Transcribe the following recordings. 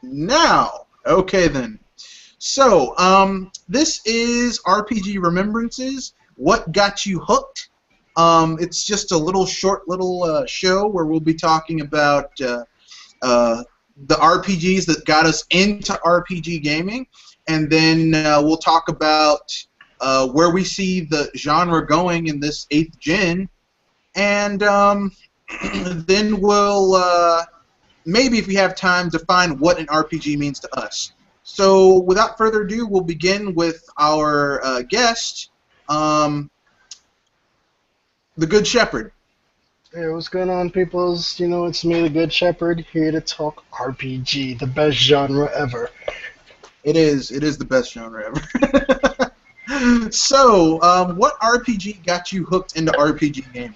Now, okay then. So, this is RPG Remembrances. What got you hooked? It's just a little short little show where we'll be talking about uh, the RPGs that got us into RPG gaming, and then we'll talk about where we see the genre going in this 8th gen, and then we'll maybe, if we have time, define what an RPG means to us. So, without further ado, we'll begin with our guest, um, the Good Shepherd. Hey, what's going on, peoples? It's me, the Good Shepherd, here to talk RPG, the best genre ever. It is. It is the best genre ever. So, what RPG got you hooked into RPG gaming?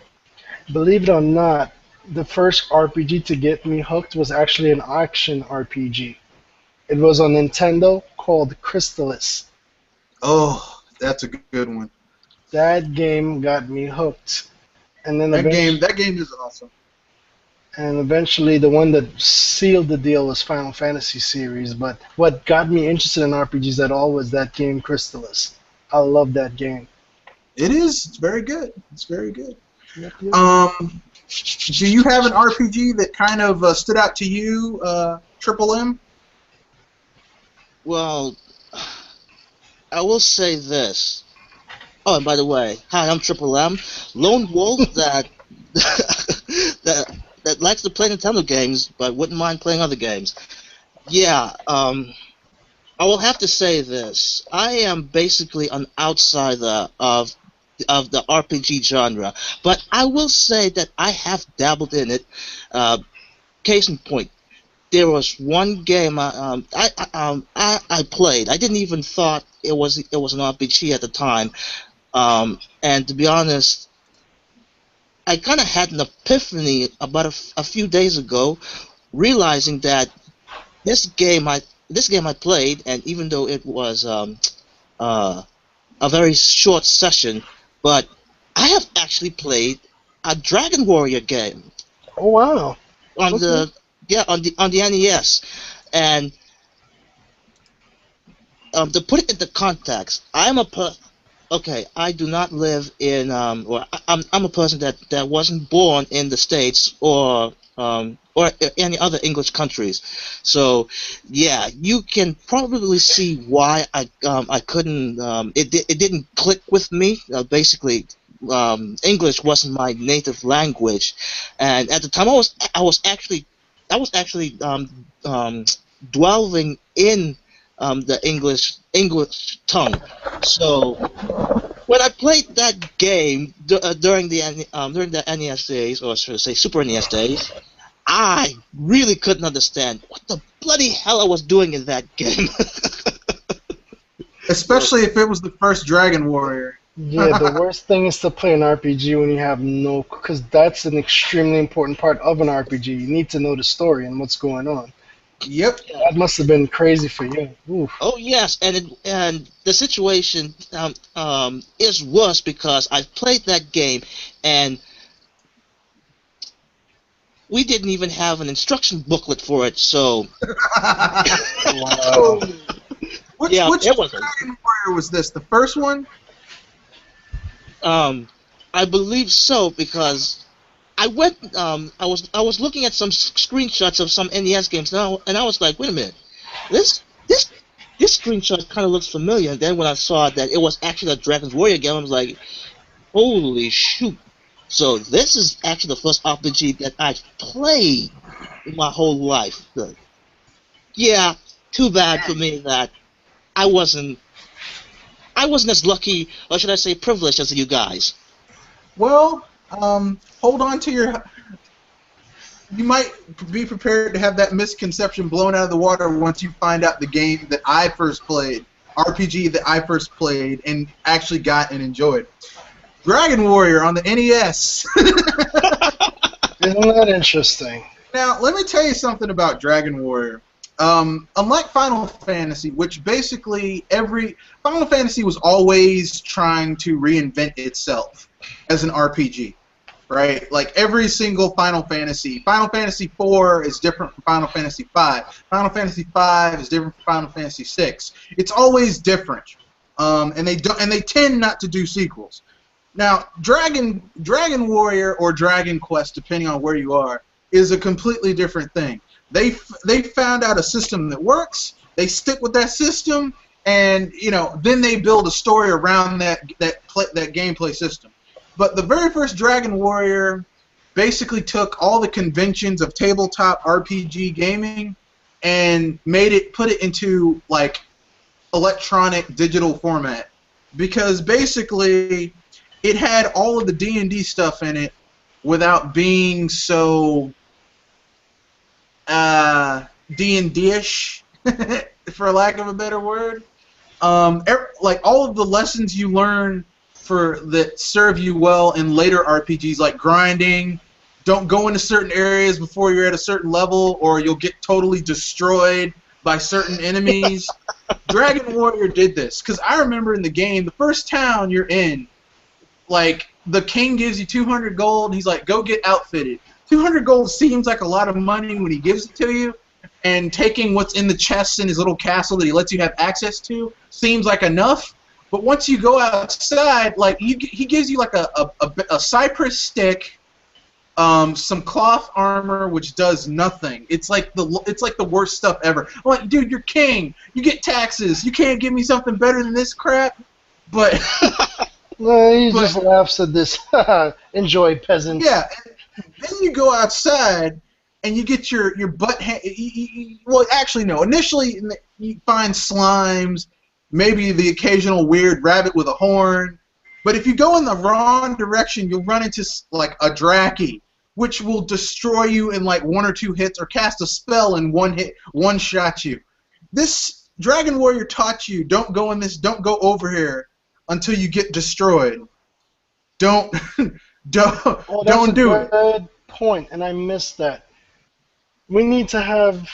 Believe it or not, the first RPG to get me hooked was actually an action RPG. It was on Nintendo called Crystalis. Oh, that's a good one. That game got me hooked. And then That game is awesome. eventually the one that sealed the deal was Final Fantasy series, but what got me interested in RPGs at all was that game Crystalis. I love that game. It is. It's very good. It's very good. Yep, yep. Do you have an RPG that kind of stood out to you, Triple M? Well, I will say this. Oh, and by the way, hi, I'm Triple M, lone wolf that that likes to play Nintendo games, but wouldn't mind playing other games. Yeah, I will have to say this. I am basically an outsider of the RPG genre, but I will say that I have dabbled in it. Case in point, there was one game I played. I didn't even thought it was an RPG at the time, and to be honest, I kind of had an epiphany about a few days ago, realizing that this game I played, and even though it was a very short session, but I have actually played a Dragon Warrior game Oh, wow. on Okay. the NES, and to put it into context, okay. I do not live in I'm a person that wasn't born in the States or any other English countries, so yeah, you can probably see why I couldn't it didn't click with me. Basically, English wasn't my native language, and at the time I was actually dwelling in the English tongue. So when I played that game during the NES days, or should I say Super NES days, I really couldn't understand what the bloody hell I was doing in that game. So, Especially if it was the first Dragon Warrior. Yeah, the worst thing is to play an RPG when you have no, because that's an extremely important part of an RPG. You need to know the story and what's going on. Yep. That must have been crazy for you. Oof. oh yes, and the situation is worse because I played that game and we didn't even have an instruction booklet for it. So Wow. which yeah, which it was. Dragon Warrior was this? The first one? I believe so because I went. I was looking at some screenshots of some NES games now, and I was like, wait a minute, this this this screenshot kind of looks familiar. And then when I saw that it was actually a Dragon's Warrior game, I was like, holy shoot! So this is actually the first RPG that I've played in my whole life. But yeah, too bad for me that I wasn't I wasn't as lucky, or should I say privileged, as you guys. Well, hold on to your. You might be prepared to have that misconception blown out of the water once you find out the game that I first played, RPG that I first played and actually got and enjoyed. Dragon Warrior on the NES. Isn't that interesting? Now, let me tell you something about Dragon Warrior. Unlike Final Fantasy, which basically Final Fantasy was always trying to reinvent itself as an RPG. right? Like every single Final Fantasy. Final Fantasy 4 is different from Final Fantasy 5. Final Fantasy 5 is different from Final Fantasy 6. It's always different, and they tend not to do sequels. Now, Dragon Warrior or Dragon Quest, depending on where you are, is a completely different thing. They found out a system that works. They stick with that system, and then they build a story around that gameplay system. But the very first Dragon Warrior basically took all the conventions of tabletop RPG gaming and put it into like electronic digital format, because basically it had all of the D&D stuff in it without being so D&D-ish, for lack of a better word. Like all of the lessons you learn that serve you well in later RPGs, like grinding, don't go into certain areas before you're at a certain level or you'll get totally destroyed by certain enemies. Dragon Warrior did this, because I remember in the game, the first town you're in, like, the king gives you 200 gold, and he's like, go get outfitted. 200 gold seems like a lot of money when he gives it to you, and taking what's in the chests in his little castle that he lets you have access to seems like enough. But once you go outside, like, he gives you like a cypress stick, some cloth armor, which does nothing. It's like the worst stuff ever. I'm like, dude, you're king. You get taxes. You can't give me something better than this crap. But no, he just laughs at this. Enjoy, peasants. Yeah. Then you go outside and you get your butt. Well, actually, no. Initially, you find slimes, maybe the occasional weird rabbit with a horn. But if you go in the wrong direction, you'll run into like a Draki, which will destroy you in like 1 or 2 hits, or cast a spell in 1 hit, one shot you. This Dragon Warrior taught you, don't go over here until you get destroyed. Don't do it. Good point, and I missed that. We need to have.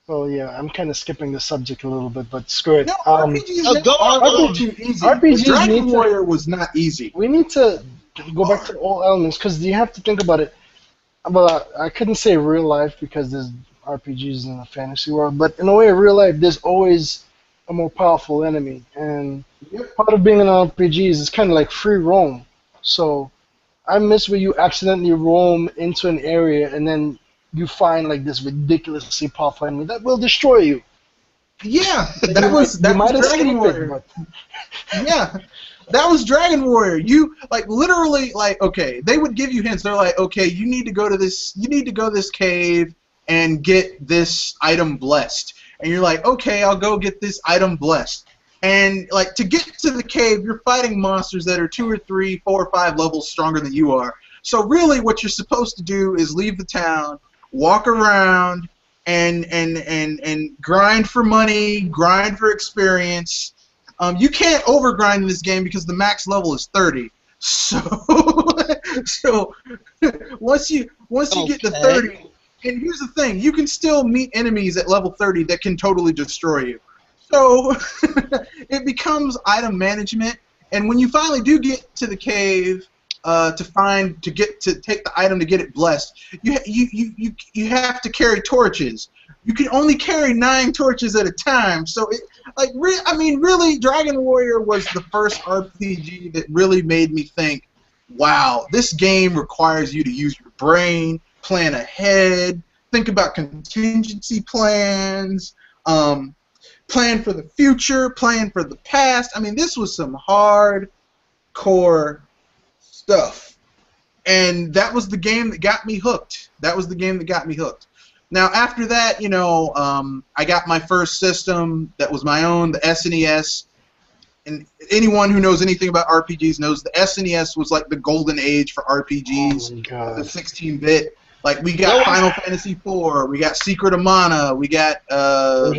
Well, yeah, I'm kind of skipping the subject a little bit, but screw it. No, RPGs too easy. RPGs Dragon Warrior was not easy. We need to go back to all elements, because you have to think about it. Well, I couldn't say real life because there's RPGs in the fantasy world, but in a way, in real life, there's always a more powerful enemy, and part of being an RPG is it's kind of like free roam. So I miss where you accidentally roam into an area and then you find like this ridiculously powerful enemy that will destroy you. Yeah, that was Dragon Warrior. Yeah, that was Dragon Warrior. You like literally like, okay, they would give you hints. They're like, okay, you need to go to this cave and get this item blessed. And you're like, okay, I'll go get this item blessed. And like to get to the cave, you're fighting monsters that are 2 or 3, 4 or 5 levels stronger than you are. So really, what you're supposed to do is leave the town, walk around, and grind for money, grind for experience. You can't overgrind in this game because the max level is 30. So once you get to 30, and here's the thing, you can still meet enemies at level 30 that can totally destroy you. So it becomes item management, and when you finally do get to the cave to take the item to get it blessed, you have to carry torches. You can only carry 9 torches at a time. So really, Dragon Warrior was the first RPG that really made me think, wow, this game requires you to use your brain, plan ahead, think about contingency plans, plan for the future, plan for the past. I mean, this was some hardcore stuff. And that was the game that got me hooked. Now, after that, I got my first system that was my own, the SNES. And anyone who knows anything about RPGs knows the SNES was like the golden age for RPGs, the 16-bit. Like, we got Final Fantasy IV, we got Secret of Mana, we got... Hello?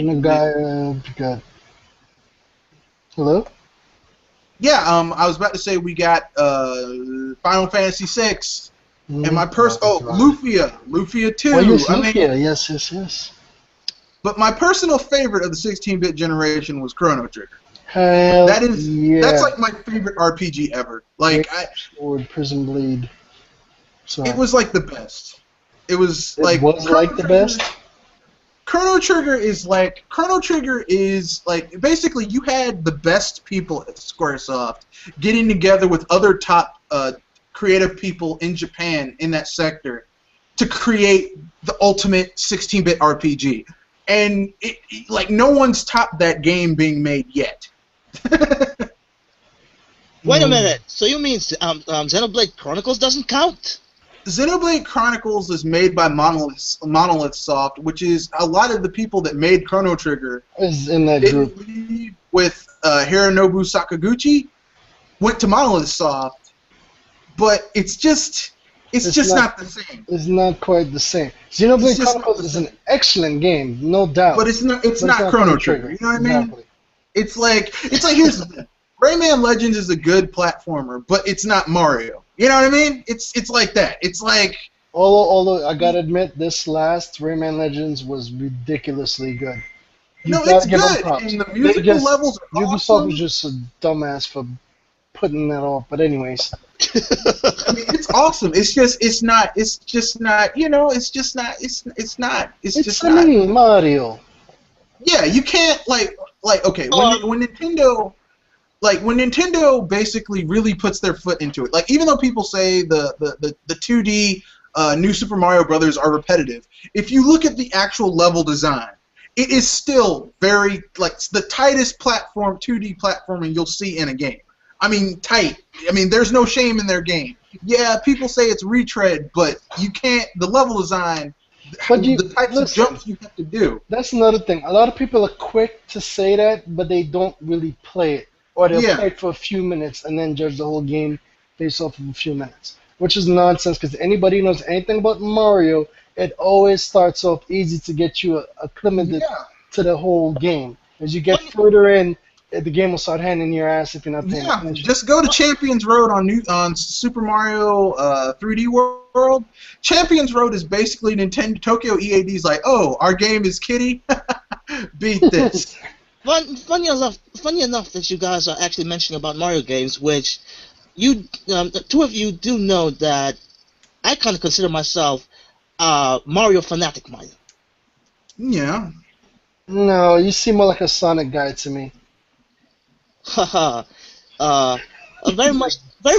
Yeah, I was about to say we got Final Fantasy VI, and my Lufia 2. Oh, yes, Lufia, yes. But my personal favorite of the 16-bit generation was Chrono Trigger. That's like my favorite RPG ever. Like, Sword, Prison Blade. So it was like the best. It was it like was like the best. Chrono Trigger is like basically you had the best people at SquareSoft getting together with other top creative people in Japan in that sector to create the ultimate 16-bit RPG, and like no one's topped that game being made yet. Wait a Mm. minute. So you mean Xenoblade Chronicles doesn't count? Xenoblade Chronicles is made by Monolith Soft, which is a lot of the people that made Chrono Trigger. Is in that Didn't group. leave with Hironobu Sakaguchi, went to Monolith Soft, but it's just not the same. It's not quite the same. It's Xenoblade just not Chronicles the is same. an excellent game, no doubt. But it's not But Chrono Trigger. You know what I mean? Exactly. It's like here's the thing. Rayman Legends is a good platformer, but it's not Mario. You know what I mean? It's like that. It's like Although I gotta admit, this last Rayman Legends was ridiculously good. You no, gotta it's give them good, props. and the They musical just- levels are Ubisoft awesome. was just a dumbass for putting that off. But anyways, I mean, it's awesome. It's just not. You know, it's just not. It's it's just a not. mini Mario. Yeah, you can't like okay when Nintendo basically really puts their foot into it. Like even though people say the 2D New Super Mario Brothers are repetitive, if you look at the actual level design, it is still very like the tightest 2D platforming you'll see in a game. I mean tight. I mean there's no shame in their game. Yeah, people say it's retread, but you can't. The level design, But the types of listen, jumps you have to do. that's another thing. A lot of people are quick to say that, but they don't really play it. Or they'll Yeah. play it for a few minutes and then judge the whole game based off of a few minutes. Which is nonsense, because anybody who knows anything about Mario, it always starts off easy to get you acclimated Yeah. to the whole game. As you get further in, the game will start handing your ass if you're not paying Yeah, attention. just go to Champions Road on Super Mario 3D World. Champions Road is basically Nintendo Tokyo EAD's like, oh, our game is kitty, beat this. Funny enough that you guys are actually mentioning about Mario games, which the two of you do know that I kind of consider myself Mario fanatic, mind. Yeah, No, you seem more like a Sonic guy to me. Haha. Very much a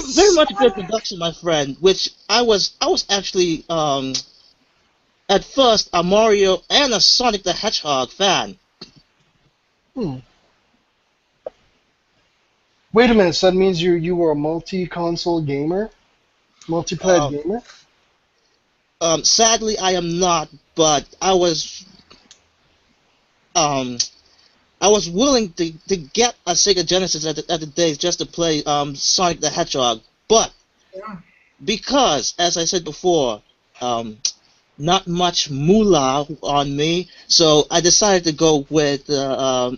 good production, my friend. Which I was actually at first a Mario and a Sonic the Hedgehog fan. Wait a minute, so that means you were a multi-console gamer? Multiplayer gamer? Sadly, I am not, but I was willing to get a Sega Genesis at the days just to play Sonic the Hedgehog, but Yeah. because, as I said before, not much moolah on me, so I decided to go with No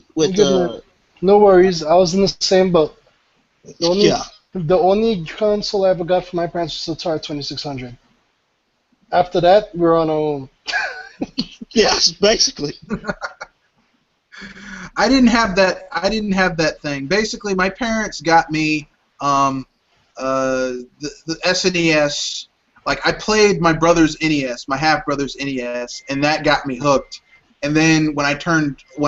worries, I was in the same boat. yeah. The only console I ever got from my parents was Atari 2600. After that, we were on our own. Yes, basically. I didn't have that thing. Basically, my parents got me the SNES. Like I played my brother's NES, my half brother's NES, and that got me hooked. And then when I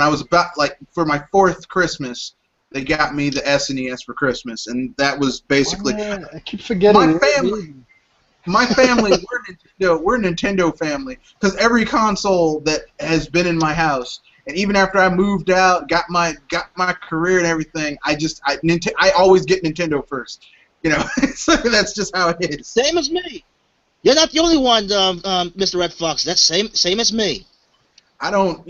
was about like for my 4th Christmas, they got me the SNES for Christmas, and that was basically I keep forgetting. my family. We're a Nintendo family because every console that has been in my house, and even after I moved out, got my career and everything, I always get Nintendo first. You know, so that's just how it is. Same as me. You're not the only one, Mr. Red Fox. That's same as me. I don't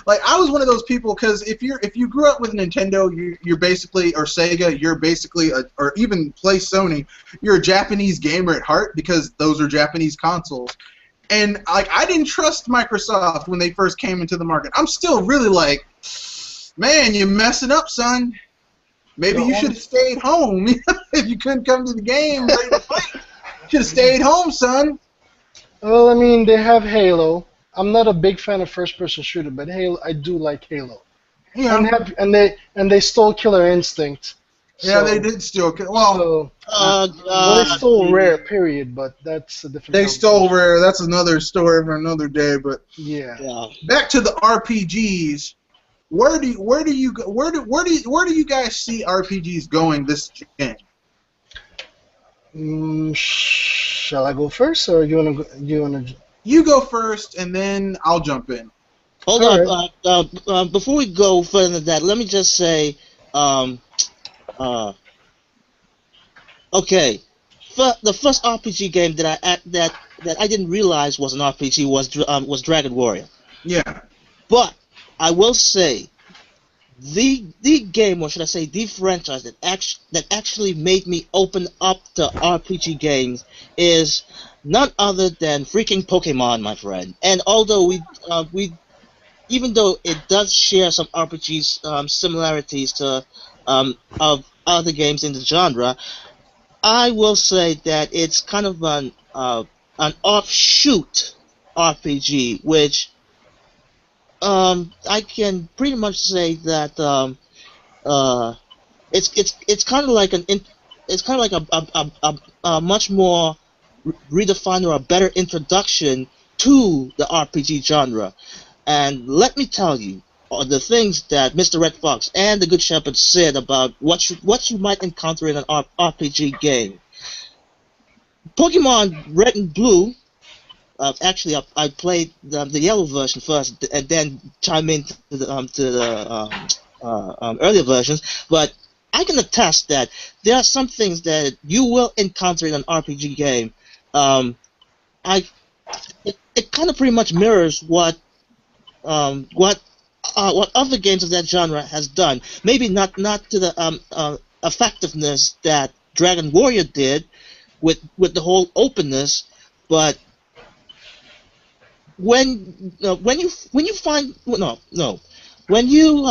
like. I was one of those people because if you grew up with Nintendo, you're basically, or Sega, you're basically, or even play Sony, you're a Japanese gamer at heart because those are Japanese consoles. And like I didn't trust Microsoft when they first came into the market. I'm still really like, man, you're messing up, son. Maybe you should have stayed home if you couldn't come to the game ready to play. Should have stayed home, son. Well, I mean, they have Halo. I'm not a big fan of first-person shooter, but Halo, I do like Halo. Yeah. And they stole Killer Instinct. Yeah, they So did steal. Well, so Oh well, they God, stole Rare, please. period. But that's a different they stole conversation. Rare. That's another story for another day. But Yeah. Yeah. back to the RPGs. Where do you guys see RPGs going this gen? Shall I go first, or do you wanna go? Do you wanna? You go first, and then I'll jump in. Hold All up. right. Before we go further than that, let me just say, um, uh, okay, the first RPG game that I didn't realize was an RPG was Dragon Warrior. Yeah. But I will say the game, or should I say the franchise that actually made me open up to RPG games is none other than freaking Pokemon, my friend. And although we even though it does share some RPGs similarities to of other games in the genre, I will say that it's kind of an offshoot RPG, which I can pretty much say that uh, it's kind of like it's kind of like a much more redefined or a better introduction to the RPG genre. And let me tell you, the things that Mr. Red Fox and the Good Shepherd said about what you might encounter in an RPG game. Pokemon Red and Blue. Actually, I played the yellow version first, and then chime into the earlier versions. But I can attest that there are some things that you will encounter in an RPG game. Um, I it kind of pretty much mirrors um, what what other games of that genre has done. Maybe not to the effectiveness that Dragon Warrior did with the whole openness, but when you find no when you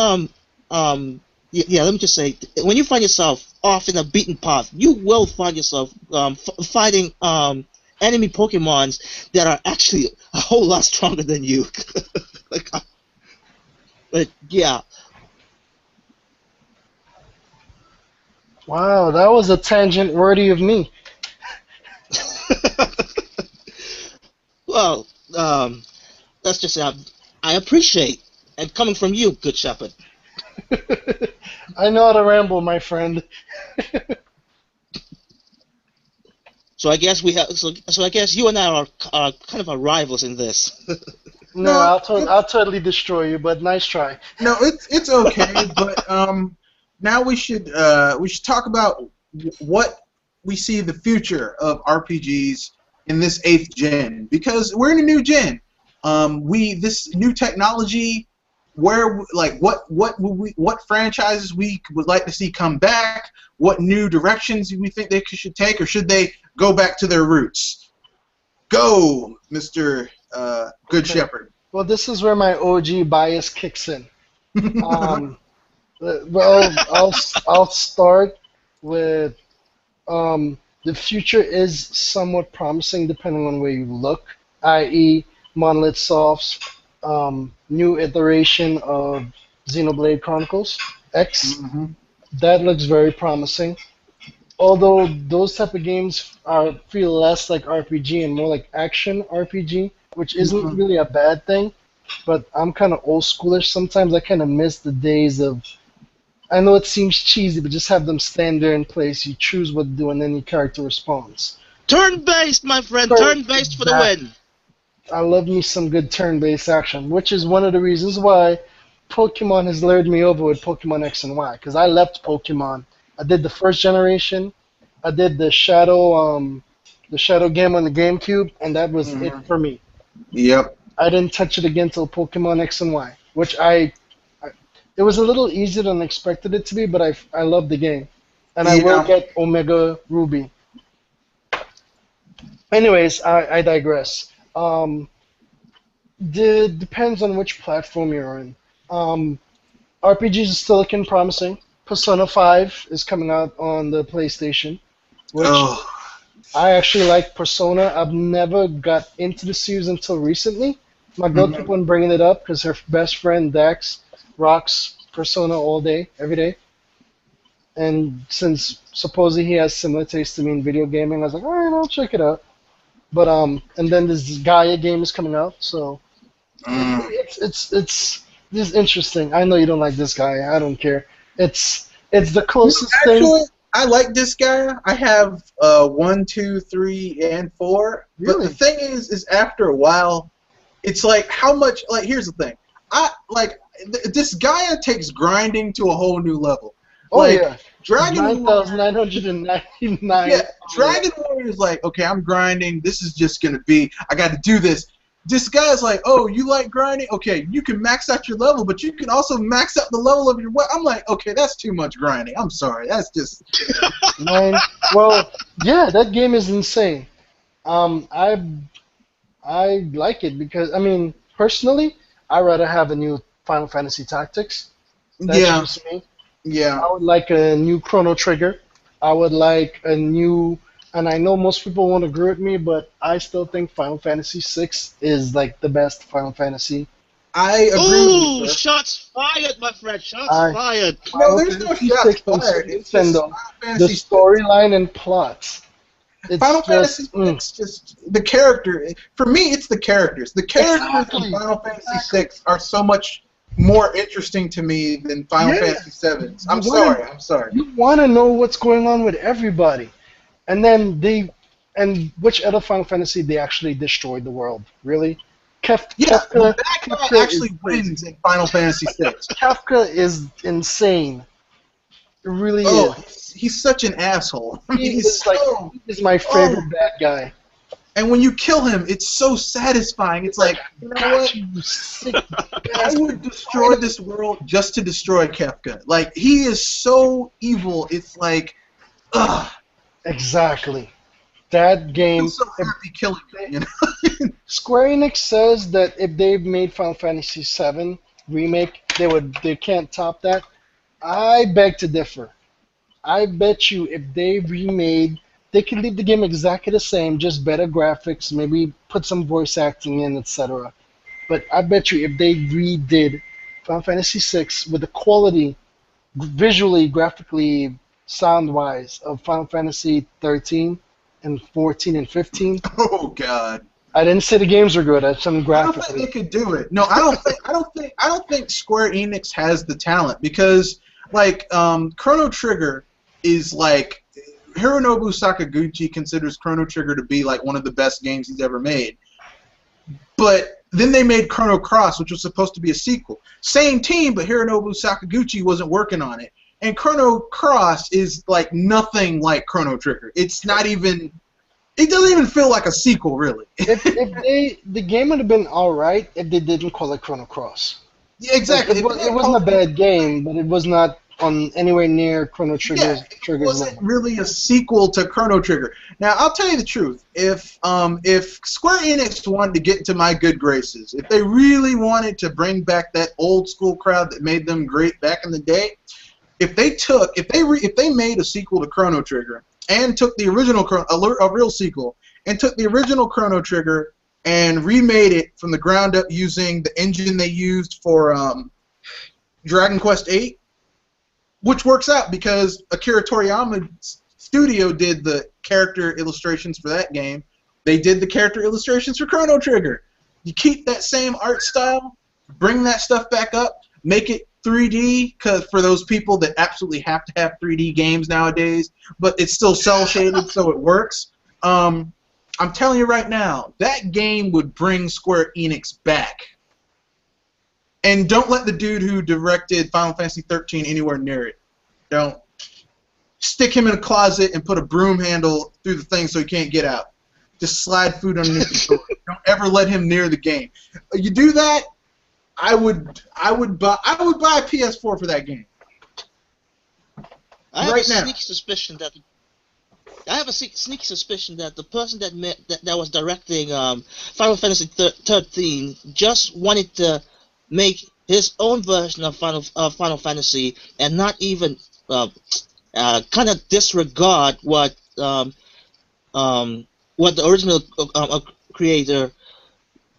yeah, let me just say, when you find yourself off in a beaten path, you will find yourself fighting enemy Pokemons that are actually a whole lot stronger than you. like, but yeah. Wow, that was a tangent worthy of me. Well, let's just say I appreciate, and coming from you, Good Shepherd. I know how to ramble, my friend. So I guess we have. So I guess you and I are kind of our rivals in this. No, No, I'll totally destroy you, but nice try. no, it's okay, but now we should talk about what we see the future of RPGs in this eighth gen, because we're in a new gen. We this new technology, where like what franchises we would like to see come back, what new directions we think they should take, or should they go back to their roots? Go, Mr. Good Okay. Shepherd. Well, this is where my OG bias kicks in. Um, well, I'll start with the future is somewhat promising depending on where you look, i.e., Monolith Soft's new iteration of Xenoblade Chronicles X. Hmm. That looks very promising. Although those type of games feel less like RPG and more like action RPG, which isn't Hmm. really a bad thing. But I'm kind of old schoolish. Sometimes I kind of miss the days of. I know it seems cheesy, but just have them stand there in place. You choose what to do, and then your character responds. Turn-based, my friend. Turn Turn-based for the back. win. I love me some good turn-based action, which is one of the reasons why Pokemon has lured me over with Pokemon X and Y. Because I left Pokemon. I did the first generation. I did the Shadow game on the GameCube, and that was it Hmm. for me. Yep. I didn't touch it again till Pokemon X and Y, which I it was a little easier than I expected it to be, but I love the game, and I will Yeah. get Omega Ruby. Anyways, I digress. Depends on which platform you're in. RPGs is still looking promising. Persona 5 is coming out on the PlayStation, which Oh. I actually like Persona. I've never got into the series until recently. My girl kept Mhm. on bringing it up because her best friend Dax rocks Persona all day, every day. And since supposedly he has similar taste to me in video gaming, I was like, all right, I'll check it out. But and then this Gaia game is coming out, so Mm. it's interesting. I know you don't like this guy. I don't care. It's the You know, closest thing. actually, I like this guy. I have 1, 2, 3, and 4. But the Really? thing is after a while, it's like how much. Like, here's the thing. I like this guy takes grinding to a whole new level. Oh Like yeah, Dragon Warrior. 9,999. Yeah, Dragon Warrior is like, okay, I'm grinding. This is just gonna be. I got to do this. This guy's like, oh, you like grinding? Okay, you can max out your level, but you can also max out the level of your weapon. I'm like, okay, that's too much grinding. I'm sorry. That's just. Nine. Well, yeah, that game is insane. Um, I I like it because I mean, personally, I rather have a new Final Fantasy Tactics. That's Yeah, just me. yeah. I would like a new Chrono Trigger. I would like a new, and I know most people won't agree with me, but I still think Final Fantasy VI is like the best Final Fantasy. I agree with Ooh, you, sir. shots fired, my friend. Shots I fired. No, Final there's no Fantasy shots VI on fired. Super It's just Nintendo. Final The Fantasy VI. storyline and plots. Final It's Fantasy just VI, just the character. For me, it's the characters. The characters in exactly, Final Fantasy exactly. VI are so much more interesting to me than Final Yeah, Fantasy VII. you I'm wanna sorry. I'm sorry. you wanna know what's going on with everybody, and then which other Final Fantasy they actually destroyed the world? Really? Yeah, the bad guy Kefka is actually crazy. wins in Final Fantasy VI. Kafka is insane. It really Oh, is. he's such an asshole. I mean, He he's is like so. he is my Oh, favorite bad guy. and when you kill him, it's so satisfying. It's like, you know Got what? you, sick I bastard. would destroy this world just to destroy Kefka. Like, he is so evil. It's like, ugh. Exactly. That I game. feel so happy killing him, you know? Square Enix says that if they made Final Fantasy VII remake, they can't top that. I beg to differ. I bet you if they remade, they could leave the game exactly the same, just better graphics, maybe put some voice acting in, etc. But I bet you if they redid Final Fantasy VI with the quality, visually, graphically, sound-wise, of Final Fantasy 13 and 14 and 15, Oh, God. I didn't say the games were good. I said them I don't think they graphically. could do it. No, I don't think Square Enix has the talent because, like, Chrono Trigger is like Hironobu Sakaguchi considers Chrono Trigger to be like one of the best games he's ever made. But then they made Chrono Cross, which was supposed to be a sequel. Same team, but Hironobu Sakaguchi wasn't working on it. And Chrono Cross is like nothing like Chrono Trigger. It's not even. It doesn't even feel like a sequel, really. The game would have been all right if they didn't call it Chrono Cross. Yeah, exactly. It wasn't a bad game, but it was not on anywhere near Chrono Yeah, it Trigger's wasn't level. really a sequel to Chrono Trigger. Now, I'll tell you the truth. If Square Enix wanted to get into my good graces, if they really wanted to bring back that old school crowd that made them great back in the day, if they made a sequel to Chrono Trigger and took the original a real sequel and took the original Chrono Trigger and remade it from the ground up using the engine they used for Dragon Quest VIII, which works out because Akira Toriyama's studio did the character illustrations for that game. They did the character illustrations for Chrono Trigger. You keep that same art style, bring that stuff back up, make it 3D, because for those people that absolutely have to have 3D games nowadays, but it's still cel shaded, so it works. I'm telling you right now, that game would bring Square Enix back. And don't let the dude who directed Final Fantasy 13 anywhere near it. Don't. Stick him in a closet and put a broom handle through the thing so he can't get out. Just slide food underneath the door. Don't ever let him near the game. You do that, I would buy a PS4 for that game. I have Right a now. sneaky suspicion that the person that was directing Final Fantasy 13 just wanted to make his own version of Final Fantasy and not even kind of disregard what the original creator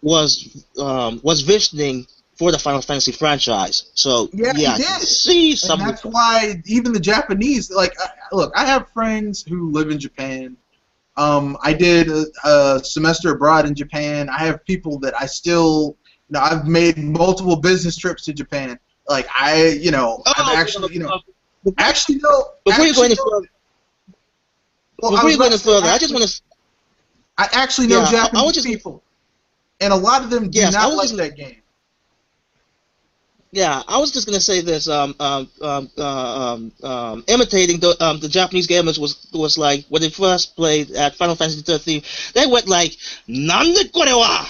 was visioning for the Final Fantasy franchise. So Yeah, he yeah, I can did. see And some. that's why even the Japanese, like, look, I have friends who live in Japan. I did a semester abroad in Japan. I have people that I still, I've made multiple business trips to Japan. Like, I've Oh, actually, before, actually know, before you go actually any know, further, well, I before was you go about any to say, further, I just want to. I actually know Yeah, I was Japanese just. people, and a lot of them do Yes, I not was like just. that game. Yeah, I was just gonna say this. Imitating the Japanese gamers was like when they first played at Final Fantasy 13. They went like, "Nande kore wa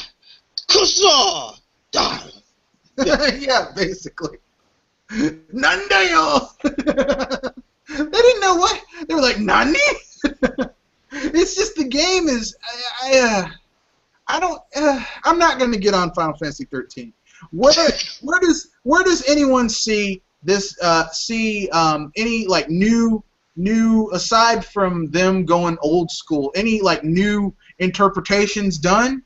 kuso!" Yeah, Yeah, basically. Nandayo! They didn't know what. They were like, Nani? It's just the game is. I don't. I'm not going to get on Final Fantasy 13. Where does anyone see this? See any like new aside from them going old school? Any like new interpretations done?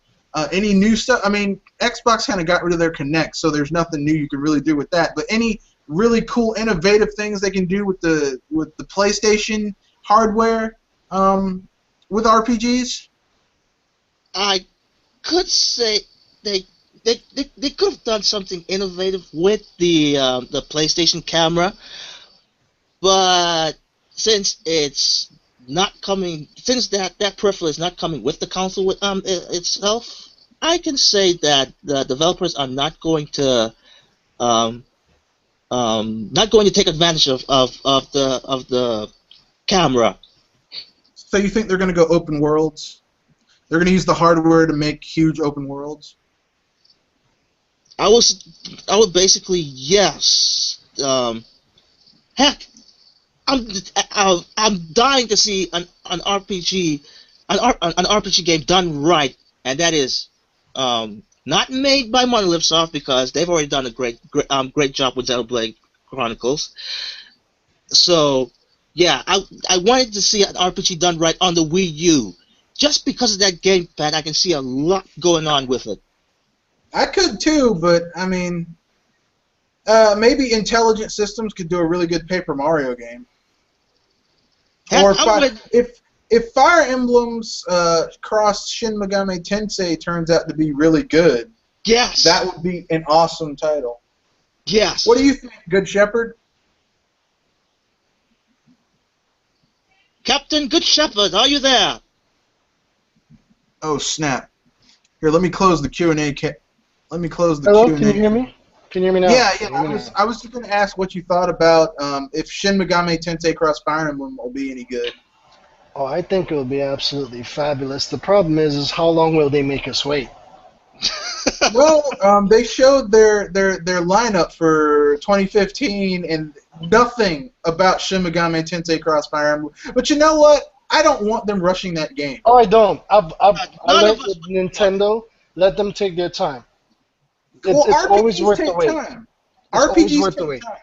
Any new stuff? I mean, Xbox kind of got rid of their Kinect, so there's nothing new you can really do with that. But any really cool, innovative things they can do with the PlayStation hardware with RPGs? I could say they they could have done something innovative with the PlayStation camera, but since it's not coming, since that peripheral is not coming with the console itself, I can say that the developers are um, not going to take advantage of the camera. So you think they're going to go open worlds? They're going to use the hardware to make huge open worlds? I would basically yes. Heck, I'm dying to see an RPG an RPG game done right, and that is not made by Monolith Soft because they've already done a great job with Xenoblade Chronicles. So yeah, I wanted to see an RPG done right on the Wii U. Just because of that gamepad, I can see a lot going on with it. I could too, but I mean, maybe Intelligent Systems could do a really good Paper Mario game. Heck, Or I would. if Fire Emblems Cross Shin Megami Tensei turns out to be really good, Yes. that would be an awesome title. Yes. What do you think, Good Shepherd? Captain Good Shepherd, are you there? Oh snap! Here, let me close the Q&A. Let me close the Hello, Q&A. can you hear me? Can you hear me now? Yeah, Can you hear me now? I was just going to ask what you thought about if Shin Megami Tensei Cross Fire Emblem will be any good. Oh, I think it will be absolutely fabulous. The problem is how long will they make us wait? Well, they showed their lineup for 2015 and nothing about Shin Megami Tensei Cross Fire Emblem. But you know what? I don't want them rushing that game. Oh, I don't. I None of learned us with Nintendo, let them take their time. Well, It's always RPGs worth the take wait. time. It's always RPGs worth the take wait. time.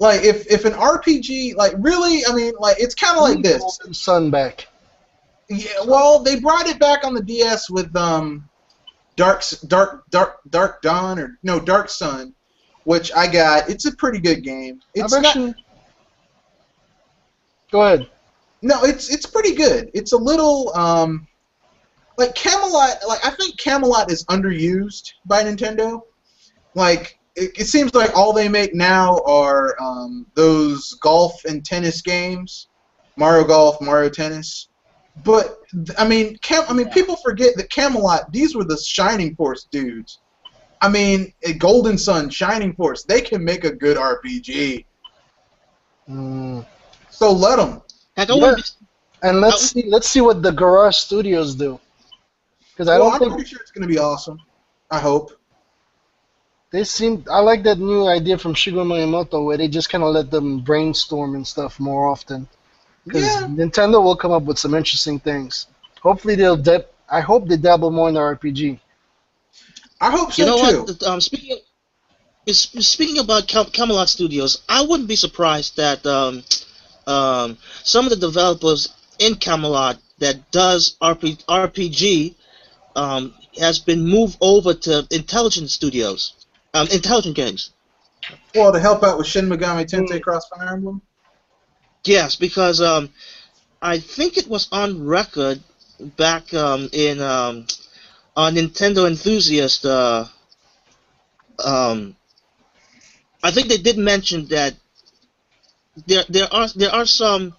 Like if an RPG like really, I mean, like it's kind of like this. Golden Sun back. Yeah, well, they brought it back on the DS with Dark Dawn or no Dark Sun, which I got. It's a pretty good game. It's I've not. actually. Go ahead. No, it's pretty good. It's a little like Camelot. Like I think Camelot is underused by Nintendo. Like it seems like all they make now are those golf and tennis games, Mario Golf, Mario Tennis. But I mean, people forget that Camelot. These were the Shining Force dudes. I mean, Golden Sun, Shining Force. They can make a good RPG. Mm, So let them. Heck, I yeah, wouldn't be. and let's see what the Garage Studios do. Because I Well, don't I'm think pretty sure it's going to be awesome. I hope. they seem. I like that new idea from Shigeru Miyamoto where they just kind of let them brainstorm and stuff more often. Because Yeah, Nintendo will come up with some interesting things. Hopefully I hope they dabble more in the RPG. I hope You so know too. what? Speaking about Camelot Studios, I wouldn't be surprised that some of the developers in Camelot that does RPG has been moved over to Intelligent Studios. Intelligent games. Well, to help out with Shin Megami Tensei Cross Fire Emblem. Yes, because I think it was on record back in on Nintendo Enthusiast. Um, I think they did mention that there are some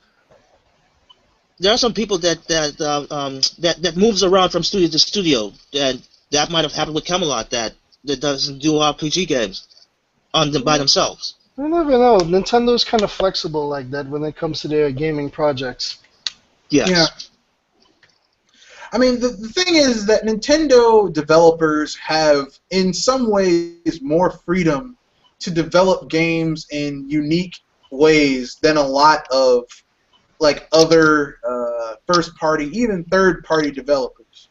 people that moves around from studio to studio, and that might have happened with Camelot that doesn't do RPG games on them by themselves. You never know. Nintendo's kind of flexible like that when it comes to their gaming projects. Yes. Yeah. I mean, the thing is that Nintendo developers have, in some ways, more freedom to develop games in unique ways than a lot of like other first-party, even third-party developers.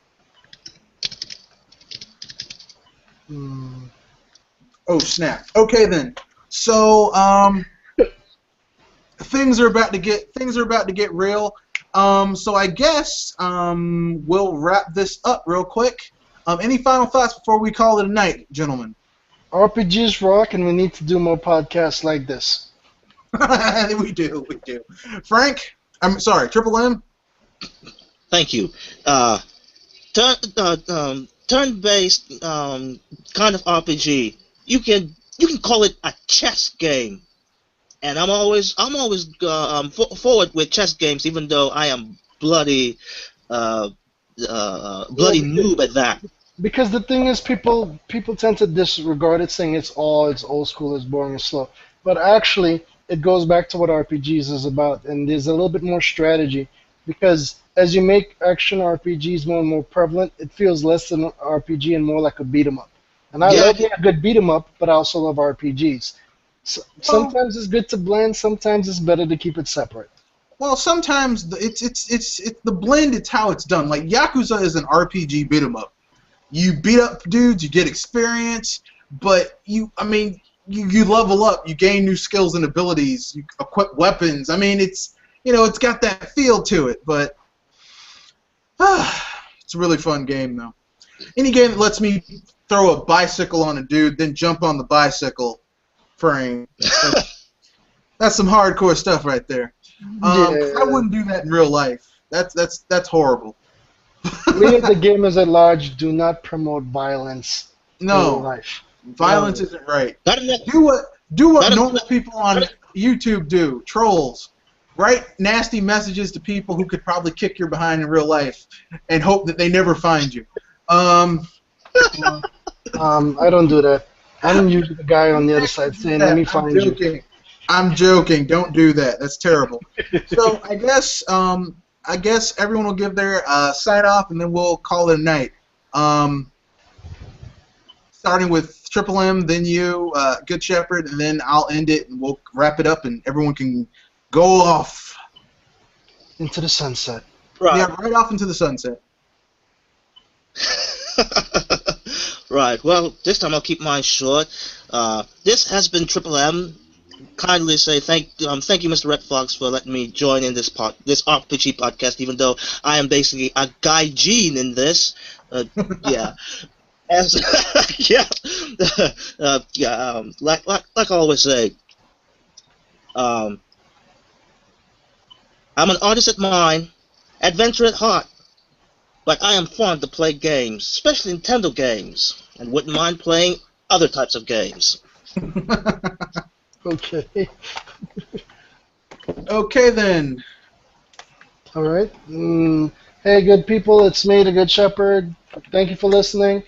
Hmm. Oh snap! Okay then. So things are about to get real. So I guess we'll wrap this up real quick. Any final thoughts before we call it a night, gentlemen? RPGs rock, and we need to do more podcasts like this. we do. Frank, I'm sorry, Triple M. Thank you. Turn-based kind of RPG. You can call it a chess game, and I'm always forward with chess games, even though I am bloody noob at that. Because the thing is, people tend to disregard it, saying it's old school, it's boring, it's slow. But actually, it goes back to what RPGs is about, and there's a little bit more strategy. Because as you make action RPGs more and more prevalent, it feels less an RPG and more like a beat 'em up. And I love a good beat 'em up, but I also love RPGs. So, sometimes it's good to blend. Sometimes it's better to keep it separate. Well, sometimes it's the blend. It's how it's done. Like Yakuza is an RPG beat 'em up. You beat up dudes, you get experience, but you level up, you gain new skills and abilities, you equip weapons. I mean, it's got that feel to it, but it's a really fun game though. Any game that lets me throw a bicycle on a dude, then jump on the bicycle frame. That's some hardcore stuff right there. I wouldn't do that in real life. That's horrible. We as the gamers at large do not promote violence in real life. Violence isn't right. Do what normal people on YouTube do. Trolls. Write nasty messages to people who could probably kick your behind in real life and hope that they never find you. I don't do that. I'm usually the guy on the other side saying, "Let me find you." I'm joking. Don't do that. That's terrible. So I guess everyone will give their sign off, and then we'll call it a night. Starting with Triple M, then you, Good Shepherd, and then I'll end it, and we'll wrap it up, and everyone can go off into the sunset. Right. Yeah, right off into the sunset. Right. Well, this time I'll keep mine short. This has been Triple M. Kindly say thank you, Mr. Red Fox, for letting me join in this RPG podcast, even though I am basically a gaijin in this. Yeah. As like I always say, I'm an artist at mind, adventure at heart, but I am fond to play games, especially Nintendo games, and wouldn't mind playing other types of games. Okay. Okay then. All right. Hey, good people. It's me, the Good Shepherd. Thank you for listening.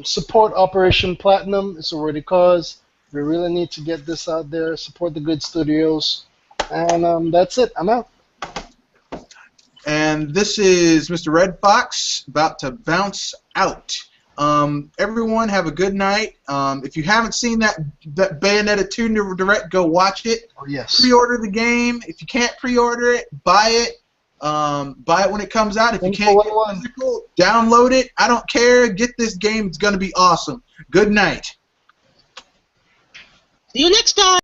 Support Operation Platinum. It's a worthy cause. We really need to get this out there. Support the good studios. And that's it. I'm out. And this is Mr. Red Fox about to bounce out. Everyone have a good night. If you haven't seen that Bayonetta 2 Direct, go watch it. Oh, yes. Pre-order the game. If you can't pre-order it, buy it. Buy it when it comes out. If you can't get it physical, download it. I don't care. Get this game. It's going to be awesome. Good night. See you next time.